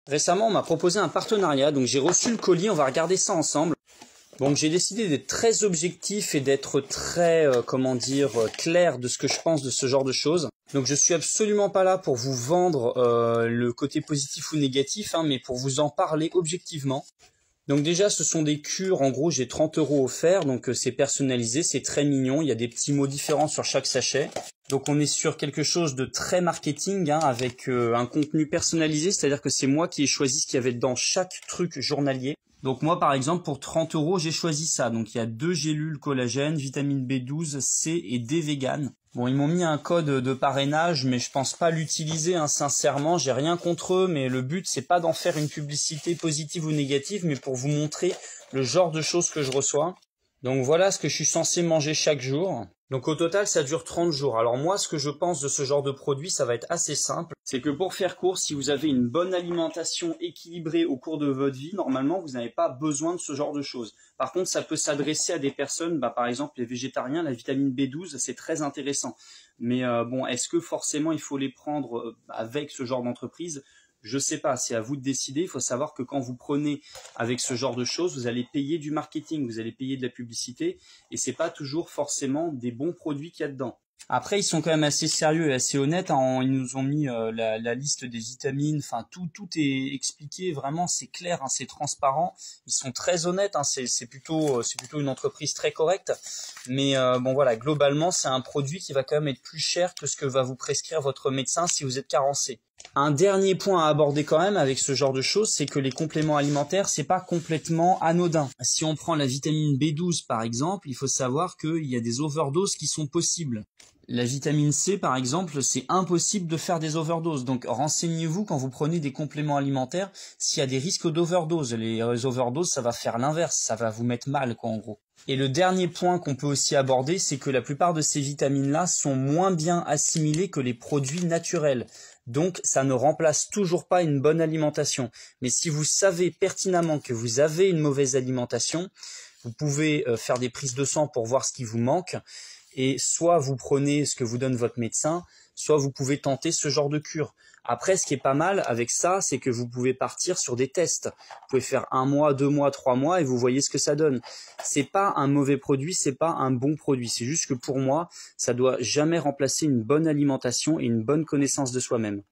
Récemment, on m'a proposé un partenariat, donc j'ai reçu le colis, on va regarder ça ensemble. Donc j'ai décidé d'être très objectif et d'être très, clair de ce que je pense de ce genre de choses. Donc je suis absolument pas là pour vous vendre le côté positif ou négatif, mais pour vous en parler objectivement. Donc déjà, ce sont des cures, en gros j'ai 30 € offerts, donc c'est personnalisé, c'est très mignon, il y a des petits mots différents sur chaque sachet. Donc on est sur quelque chose de très marketing, avec un contenu personnalisé, c'est-à-dire que c'est moi qui ai choisi ce qu'il y avait dans chaque truc journalier. Donc moi par exemple pour 30 € j'ai choisi ça, donc il y a 2 gélules collagène, vitamine B12, C et D vegan. Bon, ils m'ont mis un code de parrainage, mais je pense pas l'utiliser, sincèrement, j'ai rien contre eux, mais le but c'est pas d'en faire une publicité positive ou négative, mais pour vous montrer le genre de choses que je reçois. Donc voilà ce que je suis censé manger chaque jour. Donc au total, ça dure 30 jours. Alors moi, ce que je pense de ce genre de produit, ça va être assez simple. C'est que pour faire court, si vous avez une bonne alimentation équilibrée au cours de votre vie, normalement, vous n'avez pas besoin de ce genre de choses. Par contre, ça peut s'adresser à des personnes, par exemple les végétariens, la vitamine B12, c'est très intéressant. Mais bon, est-ce que forcément il faut les prendre avec ce genre d'entreprise ? Je sais pas, c'est à vous de décider. Il faut savoir que quand vous prenez avec ce genre de choses, vous allez payer du marketing, vous allez payer de la publicité, et c'est pas toujours forcément des bons produits qu'il y a dedans. Après, ils sont quand même assez sérieux et assez honnêtes, Ils nous ont mis la liste des vitamines, tout est expliqué, vraiment, c'est clair, c'est transparent. Ils sont très honnêtes, c'est plutôt une entreprise très correcte. Mais bon voilà, globalement, c'est un produit qui va quand même être plus cher que ce que va vous prescrire votre médecin si vous êtes carencé. Un dernier point à aborder quand même avec ce genre de choses, c'est que les compléments alimentaires, c'est pas complètement anodin. Si on prend la vitamine B12 par exemple, il faut savoir qu'il y a des overdoses qui sont possibles. La vitamine C par exemple, c'est impossible de faire des overdoses. Donc renseignez-vous quand vous prenez des compléments alimentaires s'il y a des risques d'overdose. Les overdoses, ça va faire l'inverse, ça va vous mettre mal en gros. Et le dernier point qu'on peut aussi aborder, c'est que la plupart de ces vitamines-là sont moins bien assimilées que les produits naturels. Donc, ça ne remplace toujours pas une bonne alimentation. Mais si vous savez pertinemment que vous avez une mauvaise alimentation, vous pouvez faire des prises de sang pour voir ce qui vous manque. Et soit vous prenez ce que vous donne votre médecin, soit vous pouvez tenter ce genre de cure. Après, ce qui est pas mal avec ça, c'est que vous pouvez partir sur des tests. Vous pouvez faire 1 mois, 2 mois, 3 mois et vous voyez ce que ça donne. C'est pas un mauvais produit, c'est pas un bon produit. C'est juste que pour moi, ça doit jamais remplacer une bonne alimentation et une bonne connaissance de soi-même.